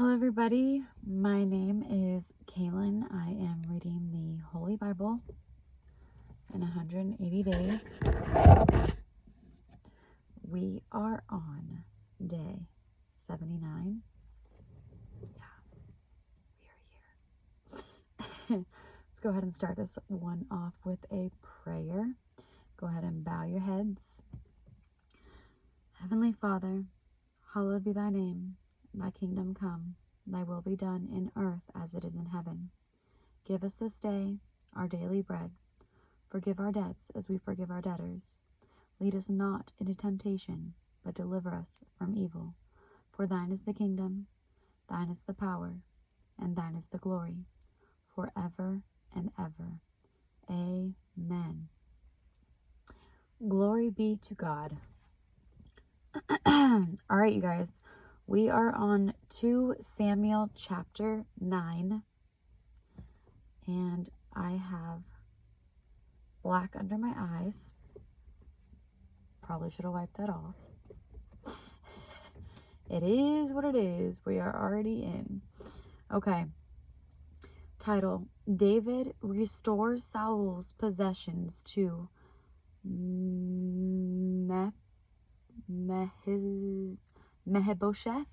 Hello everybody, my name is Kaylin. I am reading the Holy Bible in 180 days. We are on day 79. Yeah, we are here. Let's go ahead and start this one off with a prayer. Go ahead and bow your heads. Heavenly Father, hallowed be thy name. Thy kingdom come, thy will be done in earth as it is in heaven. Give us this day our daily bread. Forgive our debts as we forgive our debtors. Lead us not into temptation, but deliver us from evil. For thine is the kingdom, thine is the power, and thine is the glory, forever and ever. Amen. Glory be to God. All right, you guys. We are on 2 Samuel chapter 9, and I have black under my eyes. Probably should have wiped that off. It is what it is. We are already in. Okay. Title: David restores Saul's possessions to Mephibosheth.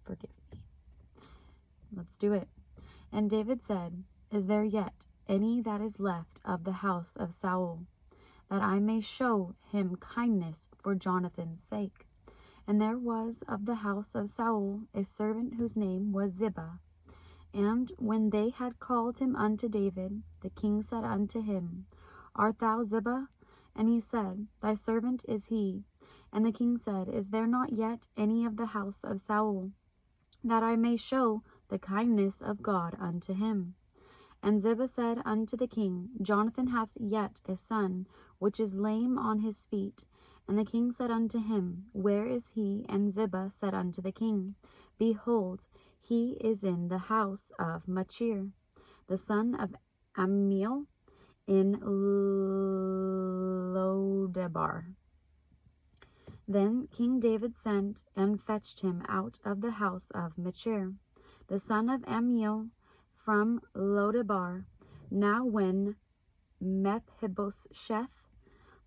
Forgive me. Let's do it. And David said, Is there yet any that is left of the house of Saul, that I may show him kindness for Jonathan's sake? And there was of the house of Saul a servant whose name was Ziba. And when they had called him unto David, the king said unto him, Art thou Ziba? And he said, Thy servant is he. And the king said, Is there not yet any of the house of Saul, that I may show the kindness of God unto him? And Ziba said unto the king, Jonathan hath yet a son, which is lame on his feet. And the king said unto him, Where is he? And Ziba said unto the king, Behold, he is in the house of Machir, the son of Ammiel, in Lodebar. Then King David sent and fetched him out of the house of Machir, the son of Ammiel, from Lodebar. Now when Mephibosheth,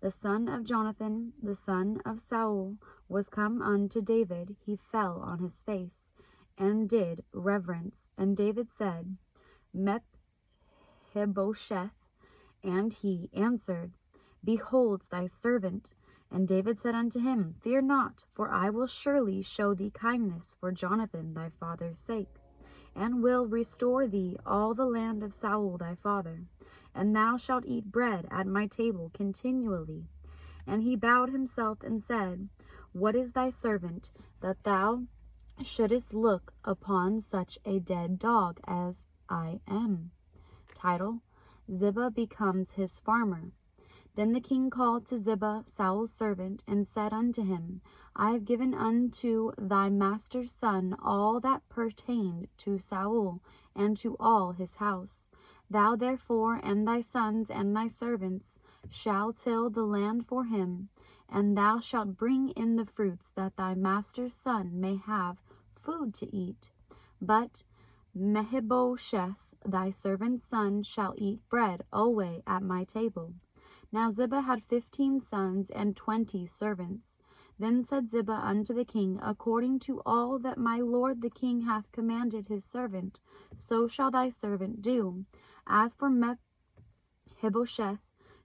the son of Jonathan, the son of Saul, was come unto David, he fell on his face, and did reverence. And David said, Mephibosheth. And he answered, Behold thy servant. And David said unto him, Fear not, for I will surely show thee kindness for Jonathan thy father's sake, and will restore thee all the land of Saul thy father, and thou shalt eat bread at my table continually. And he bowed himself and said, What is thy servant, that thou shouldest look upon such a dead dog as I am? Title: Ziba becomes his farmer. Then the king called to Ziba, Saul's servant, and said unto him, I have given unto thy master's son all that pertained to Saul, and to all his house. Thou therefore and thy sons and thy servants shall till the land for him, and thou shalt bring in the fruits, that thy master's son may have food to eat. But Mephibosheth, thy servant's son, shall eat bread alway at my table. Now Ziba had 15 sons and 20 servants. Then said Ziba unto the king, According to all that my lord the king hath commanded his servant, so shall thy servant do. As for Mephibosheth,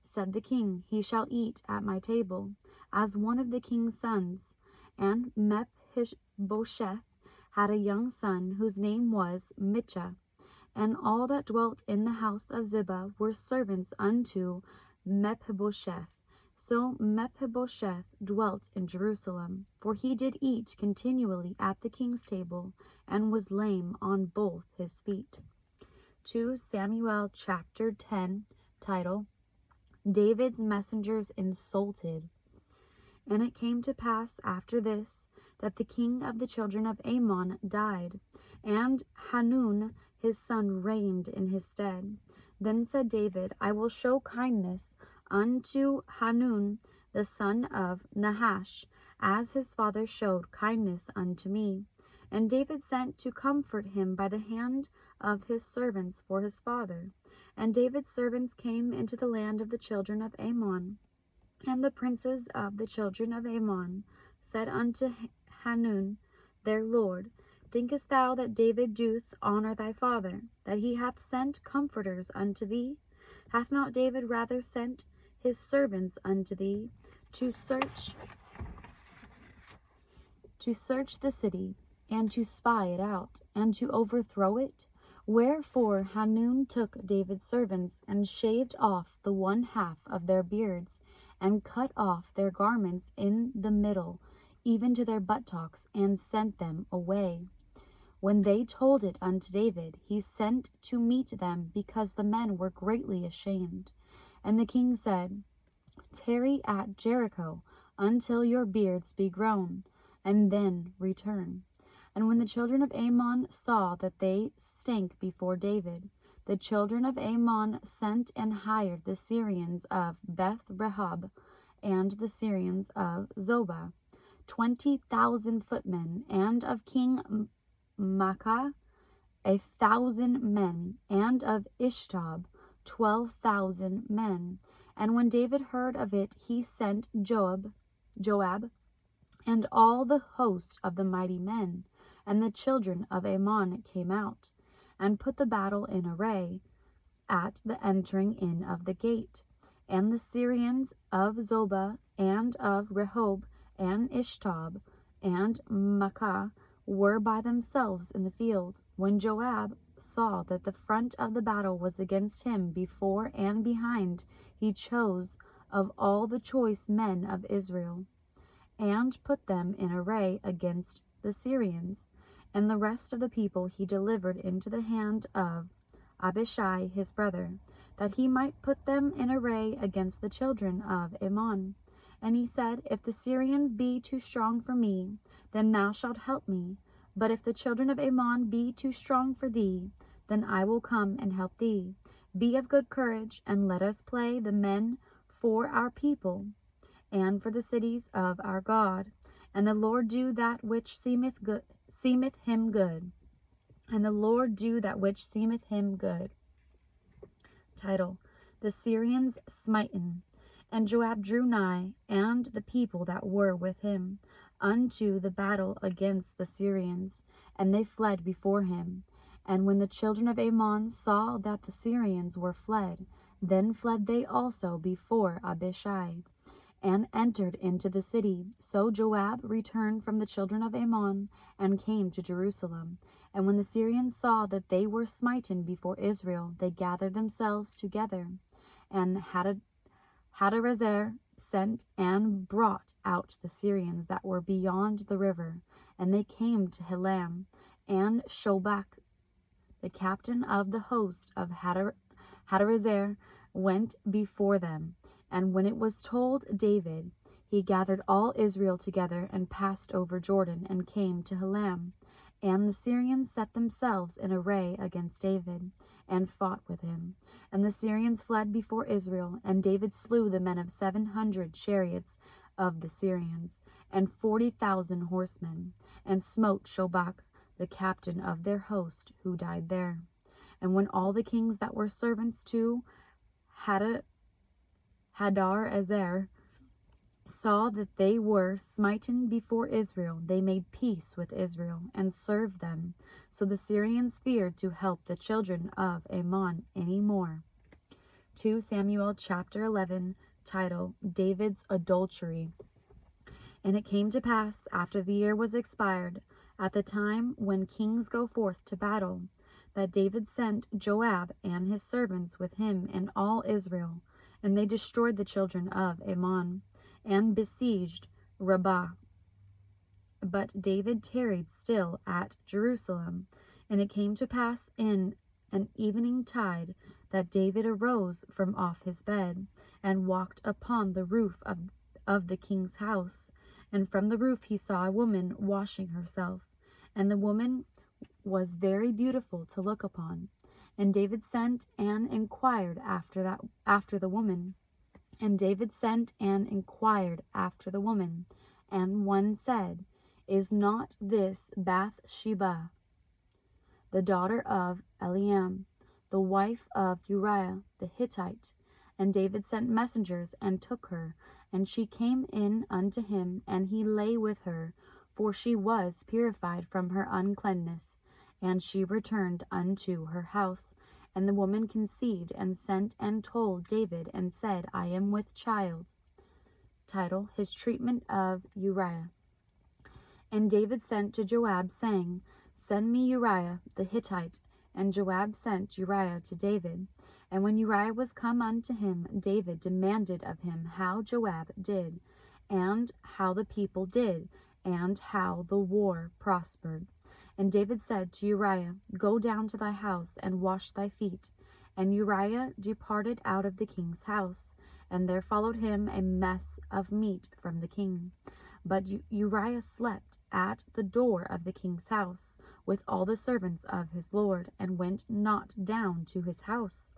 said the king, he shall eat at my table, as one of the king's sons. And Mephibosheth had a young son, whose name was Micha. And all that dwelt in the house of Ziba were servants unto Mephibosheth. So Mephibosheth dwelt in Jerusalem, for he did eat continually at the king's table, and was lame on both his feet. 2 Samuel chapter 10, title: David's messengers insulted. And it came to pass after this, that the king of the children of Ammon died, and Hanun his son reigned in his stead. Then said David, I will show kindness unto Hanun the son of Nahash, as his father showed kindness unto me. And David sent to comfort him by the hand of his servants for his father. And David's servants came into the land of the children of Ammon. And the princes of the children of Ammon said unto Hanun their lord, Thinkest thou that David doth honor thy father, that he hath sent comforters unto thee? Hath not David rather sent his servants unto thee to search the city, and to spy it out, and to overthrow it? Wherefore Hanun took David's servants, and shaved off the one half of their beards, and cut off their garments in the middle, even to their buttocks, and sent them away. When they told it unto David, he sent to meet them, because the men were greatly ashamed. And the king said, Tarry at Jericho until your beards be grown, and then return. And when the children of Ammon saw that they stank before David, the children of Ammon sent and hired the Syrians of Beth-Rehob and the Syrians of Zobah, 20,000 footmen, and of King Maacah 1,000 men, and of Ishtab 12,000 men. And when David heard of it, he sent Joab, and all the host of the mighty men. And the children of Ammon came out, and put the battle in array at the entering in of the gate. And the Syrians of Zobah, and of Rehob, and Ishtab, and Maacah were by themselves in the field. When Joab saw that the front of the battle was against him before and behind, he chose of all the choice men of Israel, and put them in array against the Syrians. And the rest of the people he delivered into the hand of Abishai his brother, that he might put them in array against the children of Ammon. And he said, If the Syrians be too strong for me, then thou shalt help me. But if the children of Ammon be too strong for thee, then I will come and help thee. Be of good courage, and let us play the men for our people, and for the cities of our God. And the Lord do that which seemeth him good. And the Lord do that which seemeth him good. Title: The Syrians Smitten. And Joab drew nigh, and the people that were with him, unto the battle against the Syrians, and they fled before him. And when the children of Ammon saw that the Syrians were fled, then fled they also before Abishai, and entered into the city. So Joab returned from the children of Ammon, and came to Jerusalem. And when the Syrians saw that they were smitten before Israel, they gathered themselves together. And Hadarezer sent and brought out the Syrians that were beyond the river, and they came to Helam. And Shobach, the captain of the host of Hadarezer, went before them. And when it was told David, he gathered all Israel together, and passed over Jordan, and came to Helam. And the Syrians set themselves in array against David, and fought with him. And the Syrians fled before Israel, and David slew the men of 700 chariots of the Syrians, and 40,000 horsemen, and smote Shobach, the captain of their host, who died there. And when all the kings that were servants to Hadarezer saw that they were smitten before Israel, they made peace with Israel, and served them. So the Syrians feared to help the children of Ammon any more. 2 Samuel chapter 11, title: David's Adultery. And it came to pass, after the year was expired, at the time when kings go forth to battle, that David sent Joab and his servants with him and all Israel, and they destroyed the children of Ammon, and besieged Rabbah. But David tarried still at Jerusalem. And it came to pass in an evening tide that David arose from off his bed, and walked upon the roof of the king's house. And from the roof he saw a woman washing herself, and the woman was very beautiful to look upon. And David sent and inquired after the woman. And David sent and inquired after the woman. And one said, Is not this Bath-Sheba, the daughter of Eliam, the wife of Uriah the Hittite? And David sent messengers, and took her, and she came in unto him, and he lay with her, for she was purified from her uncleanness. And she returned unto her house. And the woman conceived, and sent and told David, and said, I am with child. Title: His treatment of Uriah. And David sent to Joab, saying, Send me Uriah the Hittite. And Joab sent Uriah to David. And when Uriah was come unto him, David demanded of him how Joab did, and how the people did, and how the war prospered. And David said to Uriah, Go down to thy house, and wash thy feet. And Uriah departed out of the king's house, and there followed him a mess of meat from the king. But Uriah slept at the door of the king's house, with all the servants of his lord, and went not down to his house.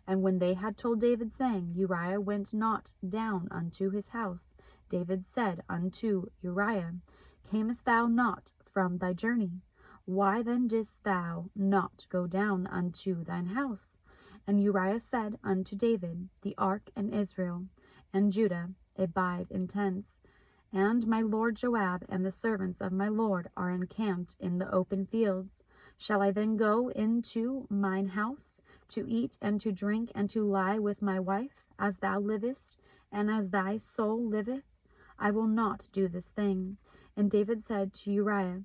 And when they had told David, saying, Uriah went not down unto his house, David said unto Uriah, Camest thou not from thy journey? Why then didst thou not go down unto thine house? And Uriah said unto David, The ark and Israel and Judah abide in tents, and my lord Joab and the servants of my lord are encamped in the open fields. Shall I then go into mine house to eat and to drink and to lie with my wife, as thou livest, and as thy soul liveth? I will not do this thing. And David said to Uriah,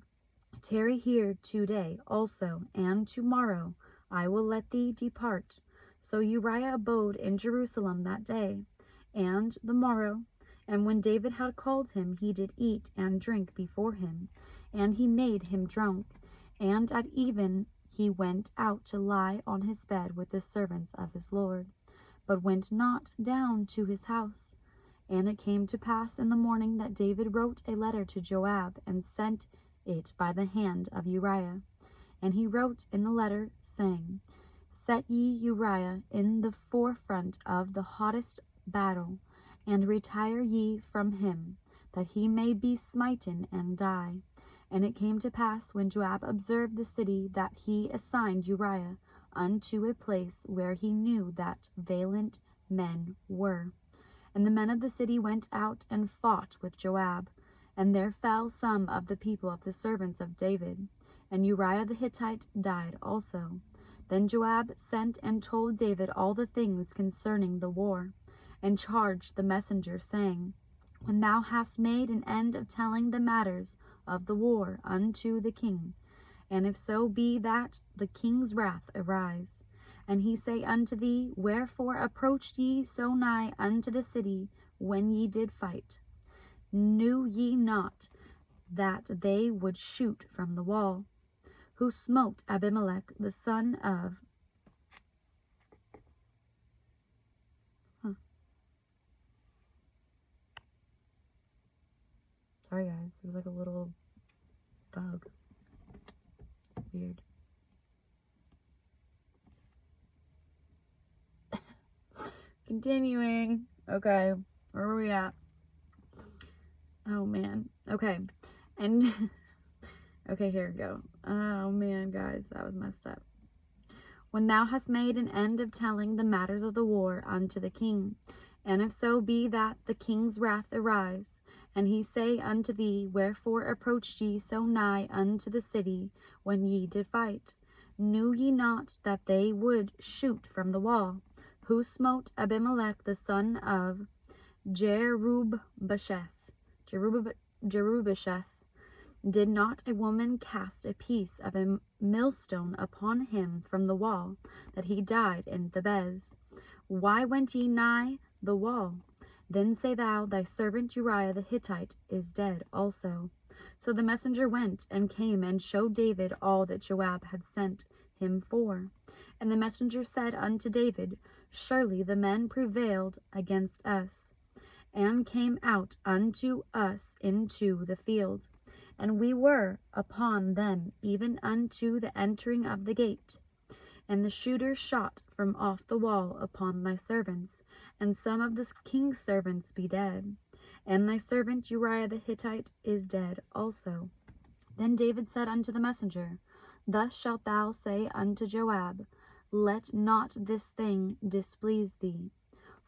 Tarry here today also, and tomorrow I will let thee depart. So Uriah abode in Jerusalem that day and the morrow. And when David had called him, he did eat and drink before him, and he made him drunk. And at even he went out to lie on his bed with the servants of his lord, but went not down to his house. And it came to pass in the morning that David wrote a letter to Joab, and sent it by the hand of Uriah. And he wrote in the letter, saying, Set ye Uriah in the forefront of the hottest battle, and retire ye from him, that he may be smitten and die. And it came to pass, when Joab observed the city, that he assigned Uriah unto a place where he knew that valiant men were. And the men of the city went out and fought with Joab, and there fell some of the people of the servants of David, and Uriah the Hittite died also. Then Joab sent and told David all the things concerning the war, and charged the messenger, saying, When thou hast made an end of telling the matters of the war unto the king, and if so be that the king's wrath arise, and he say unto thee, Wherefore approached ye so nigh unto the city when ye did fight? Knew ye not that they would shoot from the wall? Who smote Abimelech the son of Sorry guys, there was like a little bug. Weird. Continuing. Okay, where were we at? Oh man. Okay. And okay, here we go. Oh man, guys, that was messed up. When thou hast made an end of telling the matters of the war unto the king, and if so be that the king's wrath arise, and he say unto thee, Wherefore approached ye so nigh unto the city when ye did fight? Knew ye not that they would shoot from the wall? Who smote Abimelech the son of Jerubasheth? Did not a woman cast a piece of a millstone upon him from the wall, that he died in the Bez? Why went ye nigh the wall? Then say thou, Thy servant Uriah the Hittite is dead also. So the messenger went and came and showed David all that Joab had sent him for. And the messenger said unto David, Surely the men prevailed against us, and came out unto us into the field, and we were upon them even unto the entering of the gate. And the shooters shot from off the wall upon thy servants, and some of the king's servants be dead. and thy servant Uriah the Hittite is dead also. Then David said unto the messenger, Thus shalt thou say unto Joab, Let not this thing displease thee,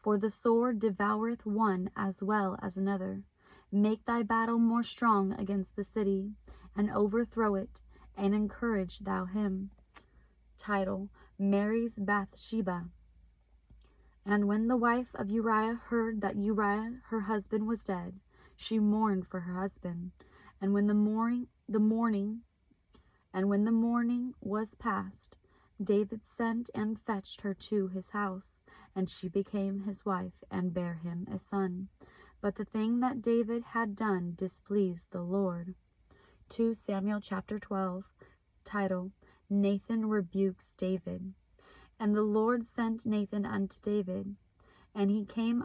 for the sword devoureth one as well as another. Make thy battle more strong against the city, and overthrow it, and encourage thou him. Title: Marries Bath-Sheba. And when the wife of Uriah heard that Uriah her husband was dead, she mourned for her husband. And when the morning was past, David sent and fetched her to his house, and she became his wife, and bare him a son. But the thing that David had done displeased the Lord. 2 Samuel chapter 12. Title: Nathan rebukes David. And the Lord sent Nathan unto David, and he came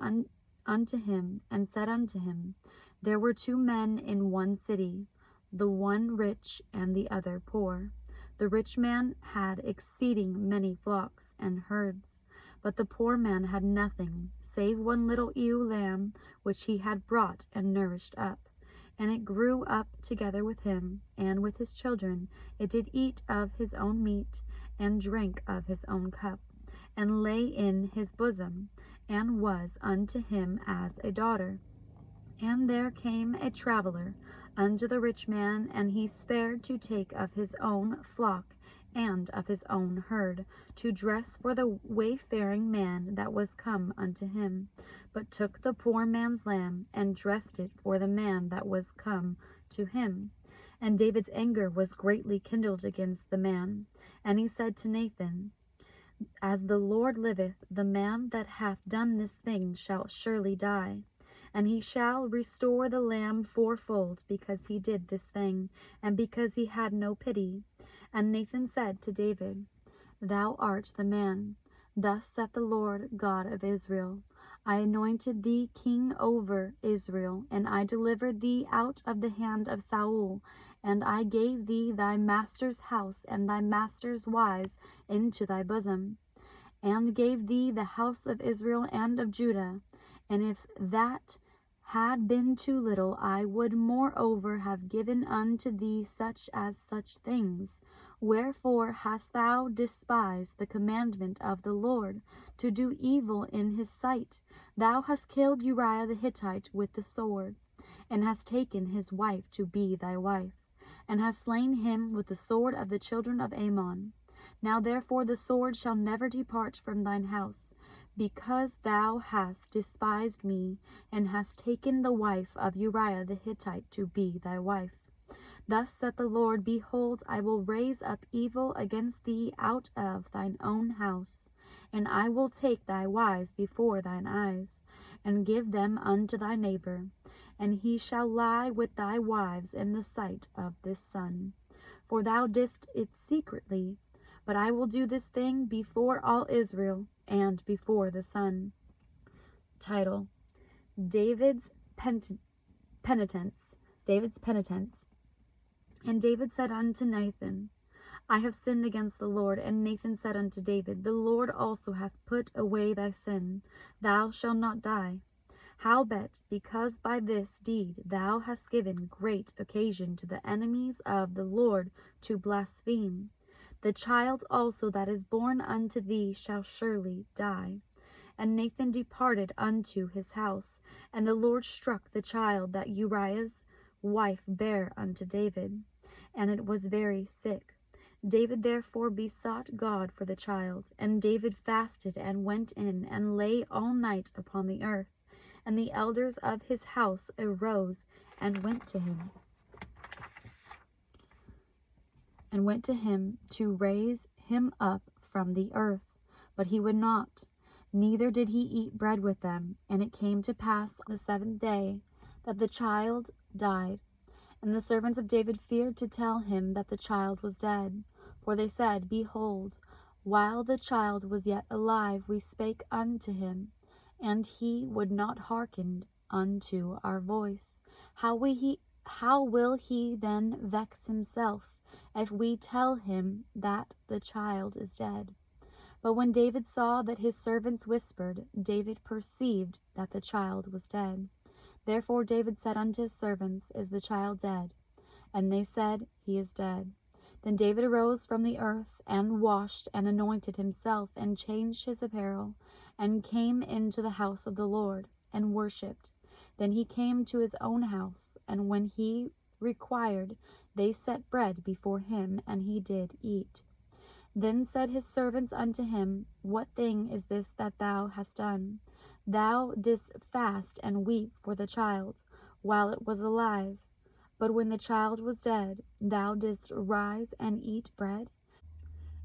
unto him, and said unto him, There were two men in one city, the one rich and the other poor. The rich man had exceeding many flocks and herds, but the poor man had nothing, save one little ewe lamb, which he had brought and nourished up. And it grew up together with him, and with his children. It did eat of his own meat, and drank of his own cup, and lay in his bosom, and was unto him as a daughter. And there came a traveler unto the rich man, and he spared to take of his own flock and of his own herd, to dress for the wayfaring man that was come unto him, but took the poor man's lamb, and dressed it for the man that was come to him. And David's anger was greatly kindled against the man. And he said to Nathan, As the Lord liveth, the man that hath done this thing shall surely die. And he shall restore the lamb fourfold, because he did this thing, and because he had no pity. And Nathan said to David, Thou art the man. Thus saith the Lord God of Israel, I anointed thee king over Israel, and I delivered thee out of the hand of Saul, and I gave thee thy master's house and thy master's wives into thy bosom, and gave thee the house of Israel and of Judah. And if that had been too little, I would moreover have given unto thee such things. Wherefore hast thou despised the commandment of the Lord, to do evil in his sight? Thou hast killed Uriah the Hittite with the sword, and hast taken his wife to be thy wife, and hast slain him with the sword of the children of Ammon. Now therefore the sword shall never depart from thine house, because thou hast despised me, and hast taken the wife of Uriah the Hittite to be thy wife. Thus saith the Lord, Behold, I will raise up evil against thee out of thine own house, and I will take thy wives before thine eyes, and give them unto thy neighbor, and he shall lie with thy wives in the sight of this sun. For thou didst it secretly, but I will do this thing before all Israel, and before the sun. Title: David's Penitence. David's Penitence. And David said unto Nathan, I have sinned against the Lord. And Nathan said unto David, The Lord also hath put away thy sin. Thou shalt not die. Howbeit, because by this deed thou hast given great occasion to the enemies of the Lord to blaspheme, the child also that is born unto thee shall surely die. And Nathan departed unto his house, and the Lord struck the child that Uriah's wife bare unto David, and it was very sick. David therefore besought God for the child, and David fasted and went in and lay all night upon the earth. And the elders of his house arose and went to him to raise him up from the earth. But he would not, neither did he eat bread with them. And it came to pass on the seventh day that the child died. And the servants of David feared to tell him that the child was dead. For they said, Behold, while the child was yet alive, we spake unto him, and he would not hearken unto our voice. How will he then vex himself, if we tell him that the child is dead? But when David saw that his servants whispered, David perceived that the child was dead. Therefore David said unto his servants, Is the child dead? And they said, He is dead. Then David arose from the earth, and washed, and anointed himself, and changed his apparel, and came into the house of the Lord, and worshipped. Then he came to his own house, and when he required, they set bread before him, and he did eat. Then said his servants unto him, What thing is this that thou hast done? Thou didst fast and weep for the child, while it was alive. But when the child was dead, thou didst rise and eat bread?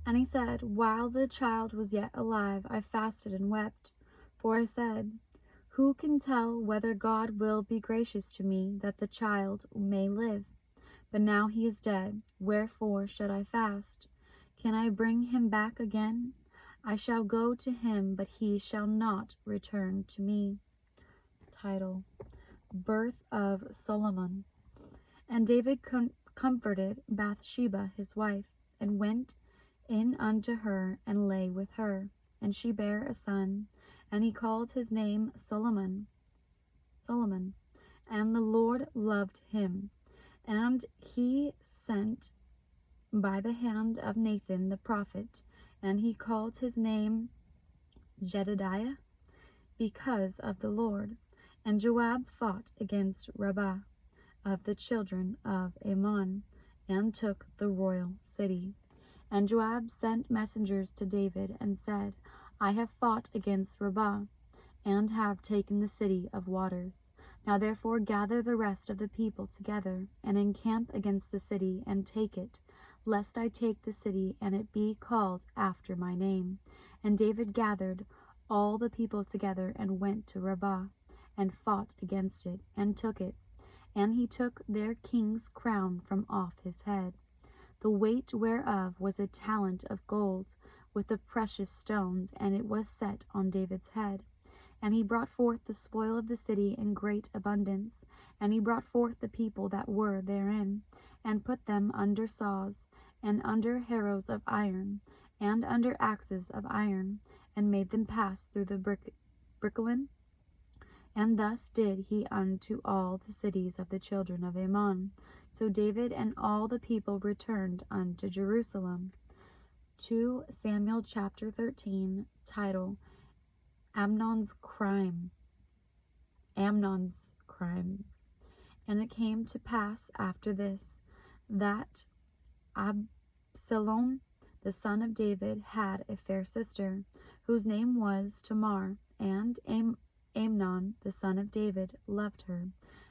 And he said, While the child was yet alive, I fasted and wept. For I said, Who can tell whether God will be gracious to me, that the child may live? But now he is dead, wherefore should I fast? Can I bring him back again? I shall go to him, but he shall not return to me. Title: Birth of Solomon. And David comforted Bath-Sheba his wife, and went in unto her, and lay with her. And she bare a son, and he called his name Solomon. And the Lord loved him. And he sent by the hand of Nathan the prophet, and he called his name Jedediah, because of the Lord. And Joab fought against Rabbah of the children of Ammon, and took the royal city. And Joab sent messengers to David, and said, I have fought against Rabbah, and have taken the city of waters. Now therefore gather the rest of the people together, and encamp against the city, and take it, lest I take the city, and it be called after my name. And David gathered all the people together, and went to Rabbah, and fought against it, and took it. And he took their king's crown from off his head, the weight whereof was a talent of gold, with the precious stones, and it was set on David's head. And he brought forth the spoil of the city in great abundance, and he brought forth the people that were therein, and put them under saws, and under harrows of iron, and under axes of iron, and made them pass through the bricklin. And thus did he unto all the cities of the children of Ammon. So David and all the people returned unto Jerusalem. 2 Samuel chapter 13, title: Amnon's crime. And it came to pass after this, that Absalom, the son of David, had a fair sister, whose name was Tamar, and Amnon, the son of David, loved her.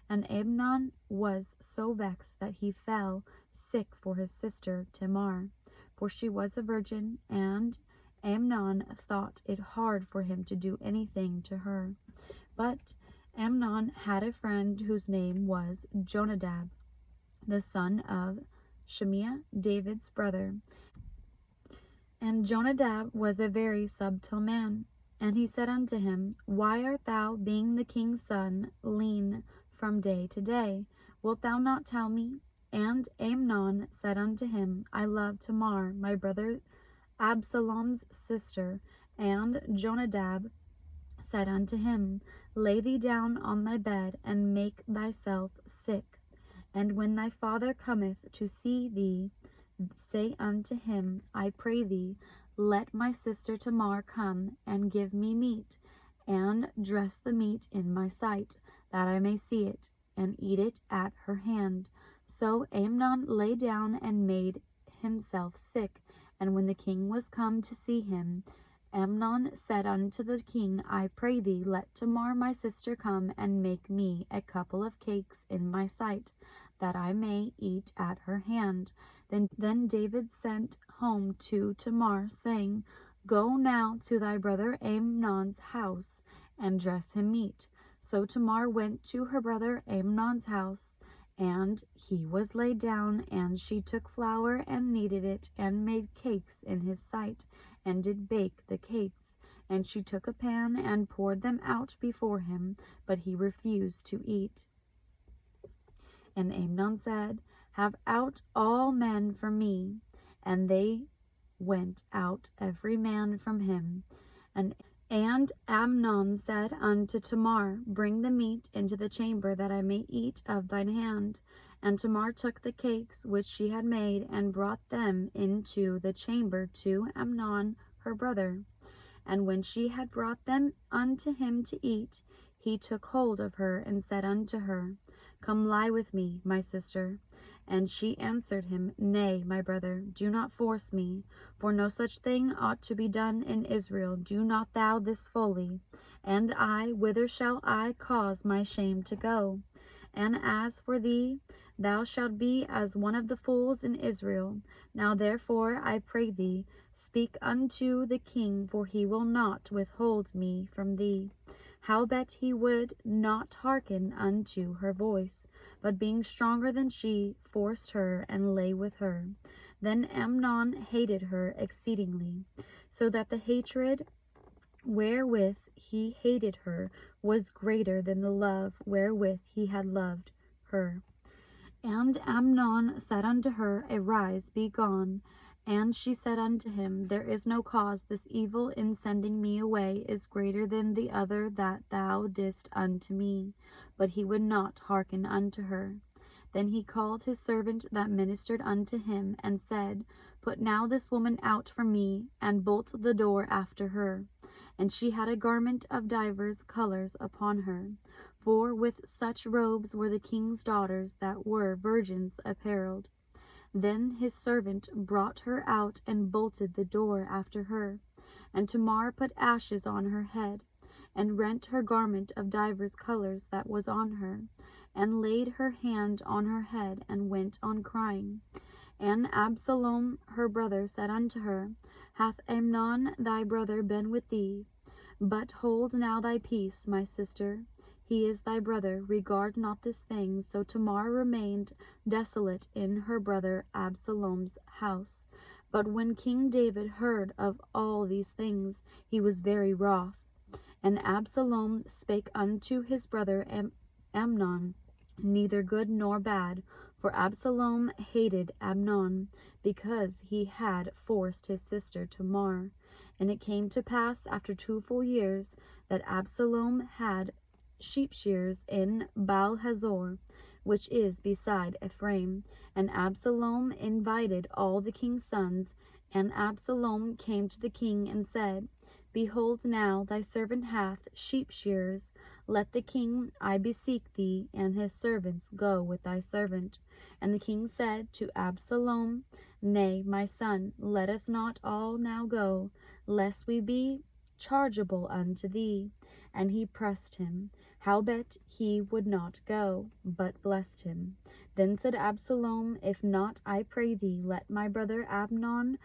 And Amnon was so vexed that he fell sick for his sister Tamar, for she was a virgin, and Amnon thought it hard for him to do anything to her. But Amnon had a friend whose name was Jonadab, the son of Shimea, David's brother. And Jonadab was a very subtle man. And he said unto him, Why art thou, being the king's son, lean from day to day? Wilt thou not tell me? And Amnon said unto him, I love Tamar, my brother Absalom's sister. And Jonadab said unto him, Lay thee down on thy bed, and make thyself sick. And when thy father cometh to see thee, say unto him, I pray thee, let my sister Tamar come and give me meat, and dress the meat in my sight, that I may see it, and eat it at her hand. So Amnon lay down and made himself sick. And when the king was come to see him, Amnon said unto the king, I pray thee, let Tamar my sister come and make me a couple of cakes in my sight, that I may eat at her hand. Then David sent home to Tamar, saying, Go now to thy brother Amnon's house, and dress him meat. So Tamar went to her brother Amnon's house, and he was laid down, and she took flour and kneaded it, and made cakes in his sight, and did bake the cakes. And she took a pan, and poured them out before him, but he refused to eat. And Amnon said, Have out all men from me. And they went out every man from him. And And Amnon said unto Tamar, Bring the meat into the chamber, that I may eat of thine hand. And Tamar took the cakes which she had made, and brought them into the chamber to Amnon her brother. And when she had brought them unto him to eat, he took hold of her, and said unto her, Come lie with me, my sister. And she answered him, Nay, my brother, do not force me, for no such thing ought to be done in Israel. Do not thou this fully. And I, whither shall I cause my shame to go? And as for thee, thou shalt be as one of the fools in Israel. Now therefore, I pray thee, speak unto the king, for he will not withhold me from thee. Howbeit he would not hearken unto her voice, but being stronger than she, forced her, and lay with her. Then Amnon hated her exceedingly, so that the hatred wherewith he hated her was greater than the love wherewith he had loved her. And Amnon said unto her, Arise, be gone. And she said unto him, There is no cause. This evil in sending me away is greater than the other that thou didst unto me. But he would not hearken unto her. Then he called his servant that ministered unto him, and said, Put now this woman out from me, and bolt the door after her. And she had a garment of divers colors upon her, for with such robes were the king's daughters that were virgins apparelled. Then his servant brought her out, and bolted the door after her. And Tamar put ashes on her head, and rent her garment of divers colors that was on her, and laid her hand on her head, and went on crying. And Absalom her brother said unto her, Hath Amnon thy brother been with thee? But hold now thy peace, my sister. He is thy brother, regard not this thing. So Tamar remained desolate in her brother Absalom's house. But when King David heard of all these things, he was very wroth. And Absalom spake unto his brother Amnon, neither good nor bad, for Absalom hated Amnon, because he had forced his sister Tamar. And it came to pass after 2 full years that Absalom had sheep shears in Baal-hazor, which is beside Ephraim. And Absalom invited all the king's sons. And Absalom came to the king and said, Behold, now thy servant hath sheep shears. Let the king, I beseech thee, and his servants go with thy servant. And the king said to Absalom, Nay, my son, let us not all now go, lest we be chargeable unto thee. And he pressed him. Howbeit he would not go, but blessed him. Then said Absalom, If not, I pray thee, let my brother Amnon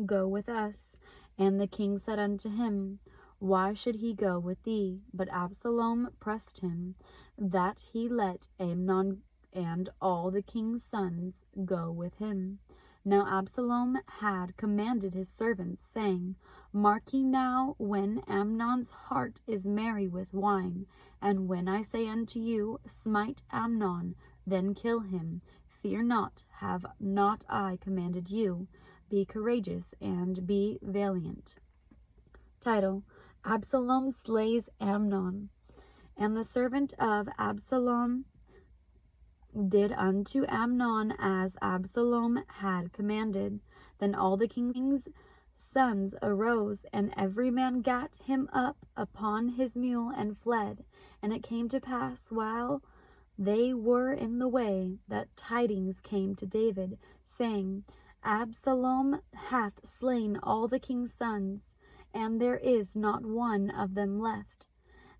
go with us. And the king said unto him, Why should he go with thee? But Absalom pressed him, that he let Amnon and all the king's sons go with him. Now Absalom had commanded his servants, saying, Mark ye now, when Amnon's heart is merry with wine, and when I say unto you, Smite Amnon, then kill him. Fear not, have not I commanded you? Be courageous, and be valiant. Title: Absalom slays Amnon. And the servant of Absalom did unto Amnon as Absalom had commanded. Then all the king's sons arose, and every man gat him up upon his mule and fled. And it came to pass, while they were in the way, that tidings came to David, saying, Absalom hath slain all the king's sons, and there is not one of them left.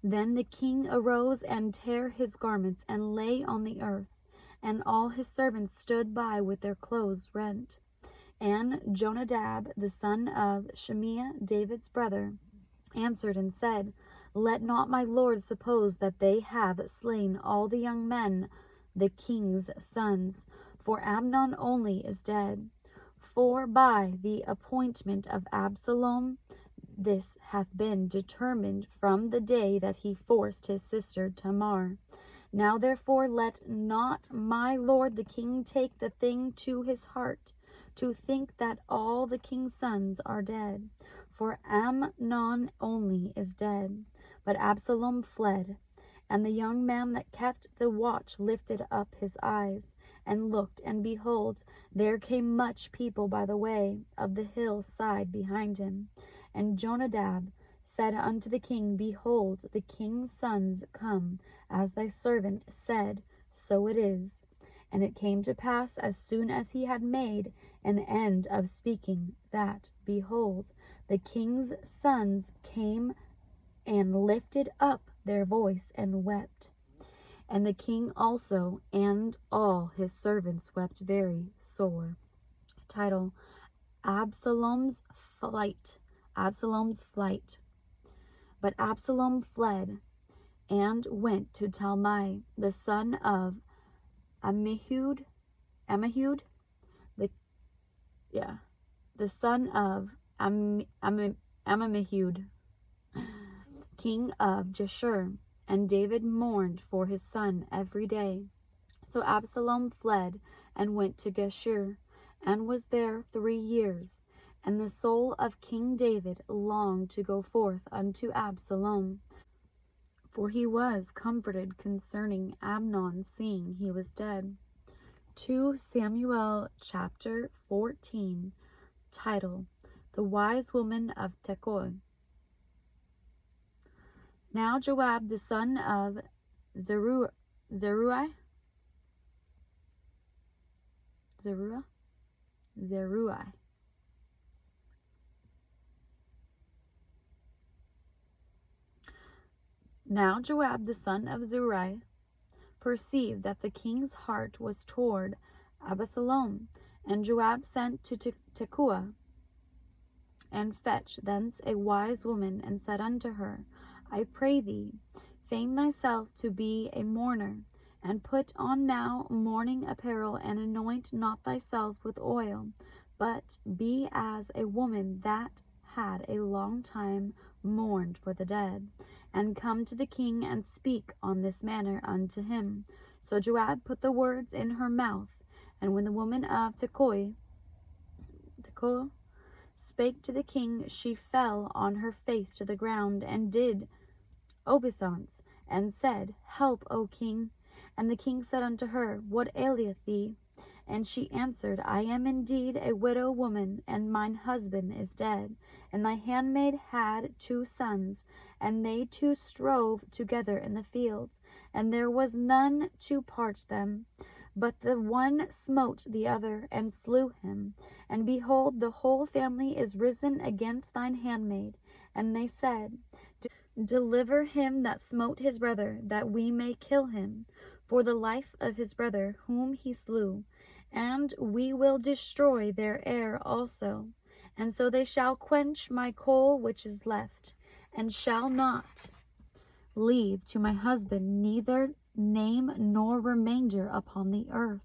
Then the king arose and tare his garments, and lay on the earth. And all his servants stood by with their clothes rent. And Jonadab, the son of Shimea, David's brother, answered and said, Let not my lord suppose that they have slain all the young men, the king's sons, for Amnon only is dead. For by the appointment of Absalom this hath been determined from the day that he forced his sister Tamar. Now therefore let not my lord the king take the thing to his heart, to think that all the king's sons are dead. for Amnon only is dead. But Absalom fled. And the young man that kept the watch lifted up his eyes, and looked, and behold, there came much people by the way of the hill side behind him. And Jonadab said unto the king, Behold, the king's sons come, as thy servant said, so it is. And it came to pass, as soon as he had made an end of speaking, that, behold, the king's sons came and lifted up their voice and wept. And the king also and all his servants wept very sore. Title: Absalom's Flight. Absalom's Flight. But Absalom fled and went to Talmai, the son of Ammihud, the son of Ammihud, king of Geshur. And David mourned for his son every day. So Absalom fled and went to Geshur, and was there 3 years. And the soul of King David longed to go forth unto Absalom, for he was comforted concerning Amnon, seeing he was dead. 2 Samuel chapter 14. Title: The Wise Woman of Tekoah. Now Joab the son of Zeruiah. Now Joab the son of Zeruiah perceived that the king's heart was toward Absalom, and Joab sent to Tekoah, and fetched thence a wise woman, and said unto her, I pray thee, feign thyself to be a mourner, and put on now mourning apparel, and anoint not thyself with oil, but be as a woman that had a long time mourned for the dead, and come to the king, and speak on this manner unto him. So Joab put the words in her mouth, and when the woman of Tekoah spake to the king, she fell on her face to the ground, and did obeisance, and said, Help, O king. And the king said unto her, What aileth thee? And she answered, I am indeed a widow woman, and mine husband is dead. And thy handmaid had 2 sons, and they 2 strove together in the field, and there was none to part them. But the one smote the other, and slew him. And behold, the whole family is risen against thine handmaid. And they said, Deliver him that smote his brother, that we may kill him, for the life of his brother whom he slew, and we will destroy their heir also. And so they shall quench my coal which is left, and shall not leave to my husband neither name nor remainder upon the earth.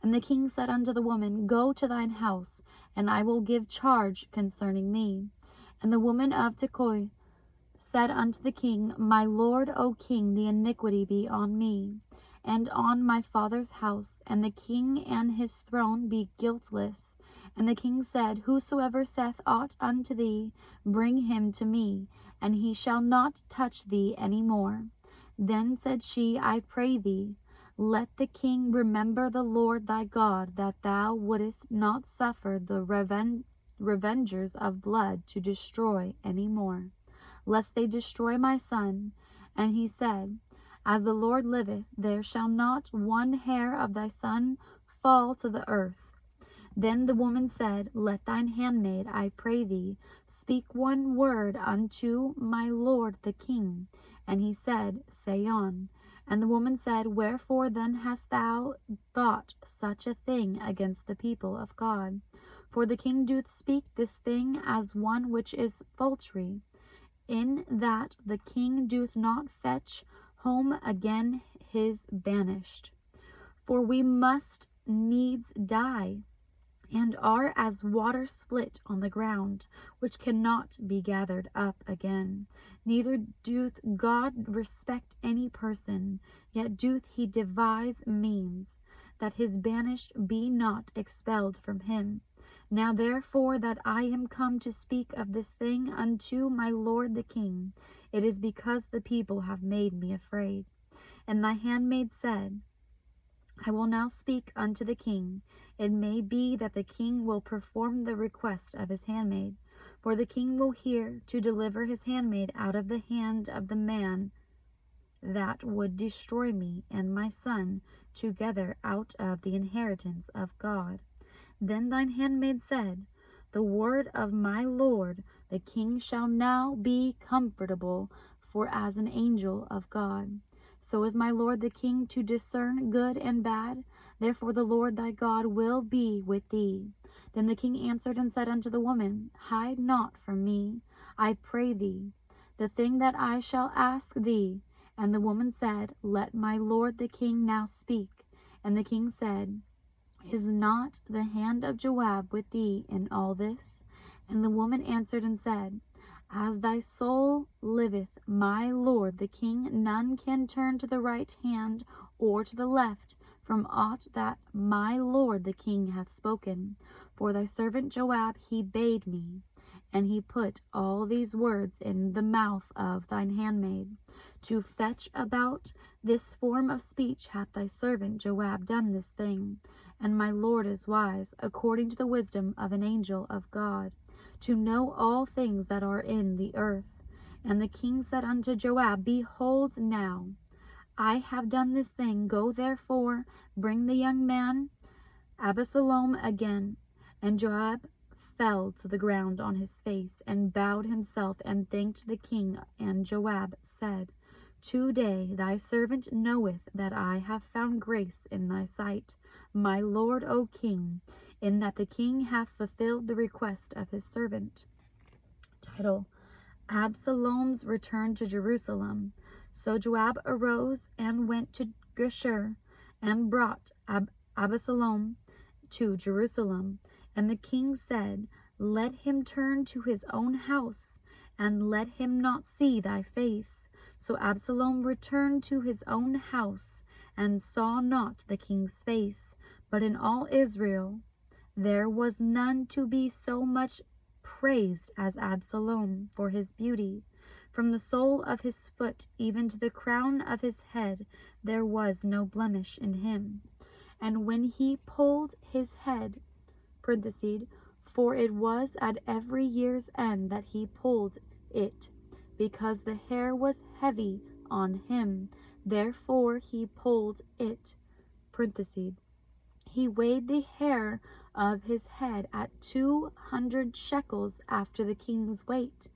And the king said unto the woman, Go to thine house, and I will give charge concerning thee. And the woman of Tekoah said unto the king, My lord, O king, the iniquity be on me, and on my father's house, and the king and his throne be guiltless. And the king said, Whosoever saith aught unto thee, bring him to me, and he shall not touch thee any more. Then said she, I pray thee, let the king remember the Lord thy God, that thou wouldest not suffer the revengers of blood to destroy any more, lest they destroy my son. And he said, As the Lord liveth, there shall not one hair of thy son fall to the earth. Then the woman said, Let thine handmaid, I pray thee, speak one word unto my lord the king. And he said, Say on. And the woman said, Wherefore then hast thou thought such a thing against the people of God? For the king doth speak this thing as one which is paltry, in that the king doth not fetch home again his banished. For we must needs die, and are as water split on the ground, which cannot be gathered up again. Neither doth God respect any person, yet doth he devise means, that his banished be not expelled from him. Now therefore that I am come to speak of this thing unto my lord the king, it is because the people have made me afraid. And thy handmaid said, I will now speak unto the king. It may be that the king will perform the request of his handmaid. For the king will hear to deliver his handmaid out of the hand of the man that would destroy me and my son together out of the inheritance of God. Then thine handmaid said, The word of my lord the king shall now be comfortable, for as an angel of God. So is my lord the king to discern good and bad. Therefore the Lord thy God will be with thee. Then the king answered and said unto the woman, Hide not from me, I pray thee, the thing that I shall ask thee. And the woman said, Let my lord the king now speak. And the king said, Is not the hand of Joab with thee in all this? And the woman answered and said, As thy soul liveth, my lord the king, none can turn to the right hand or to the left from aught that my lord the king hath spoken. For thy servant Joab he bade me, and he put all these words in the mouth of thine handmaid. To fetch about this form of speech hath thy servant Joab done this thing. And my lord is wise, according to the wisdom of an angel of God, to know all things that are in the earth. And the king said unto Joab, Behold now, I have done this thing. Go therefore, bring the young man Absalom again. And Joab fell to the ground on his face, and bowed himself, and thanked the king. And Joab said, Today thy servant knoweth that I have found grace in thy sight, my lord, O king, in that the king hath fulfilled the request of his servant. Title: Absalom's return to Jerusalem. So Joab arose and went to Geshur, and brought Absalom to Jerusalem. And the king said, Let him turn to his own house, and let him not see thy face. So Absalom returned to his own house, and saw not the king's face. But in all Israel there was none to be so much praised as Absalom for his beauty. From the sole of his foot even to the crown of his head there was no blemish in him. And when he pulled his head, parentheses, for it was at every year's end that he pulled it, because the hair was heavy on him, therefore he pulled it, parentheses. He weighed the hair of his head at 200 shekels after the king's weight.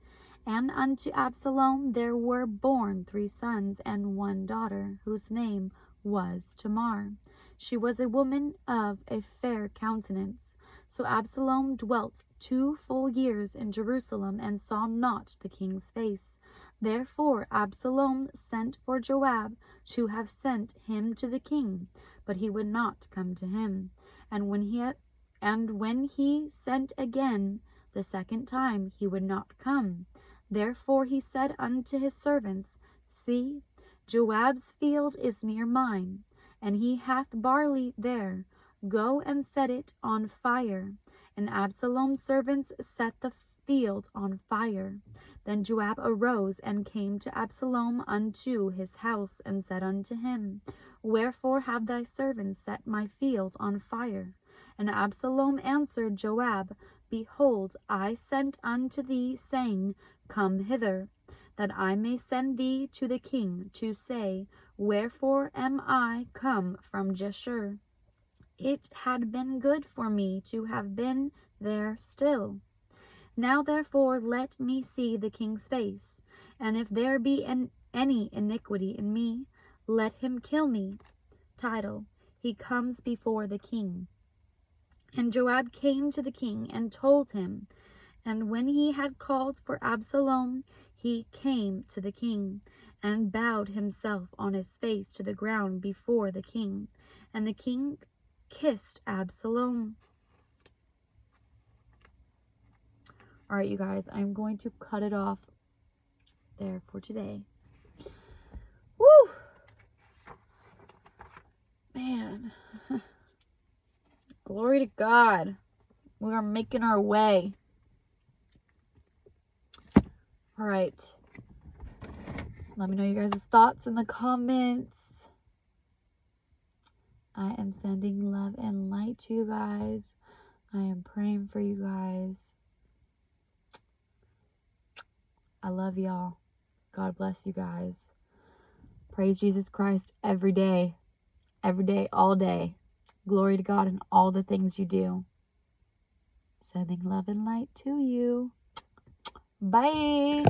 And unto Absalom there were born 3 sons and 1 daughter, whose name was Tamar. She was a woman of a fair countenance. So Absalom dwelt 2 full years in Jerusalem, and saw not the king's face. Therefore Absalom sent for Joab to have sent him to the king, but he would not come to him. And when he sent again the second time, he would not come. Therefore he said unto his servants, See, Joab's field is near mine, and he hath barley there. Go and set it on fire. And Absalom's servants set the field on fire. Then Joab arose and came to Absalom unto his house, and said unto him, Wherefore have thy servants set my field on fire? And Absalom answered Joab, Behold, I sent unto thee, saying, Come hither, that I may send thee to the king, to say, Wherefore am I come from Geshur? It had been good for me to have been there still. Now therefore let me see the king's face, and if there be any iniquity in me, let him kill me. Title: He comes before the king. And Joab came to the king and told him. And when he had called for Absalom, he came to the king, and bowed himself on his face to the ground before the king. And the king kissed Absalom. All right, you guys, I'm going to cut it off there for today. Woo! Man. Glory to God. We are making our way. All right. Let me know your guys' thoughts in the comments. I am sending love and light to you guys. I am praying for you guys. I love y'all. God bless you guys. Praise Jesus Christ every day, all day. Glory to God in all the things you do. Sending love and light to you. Bye.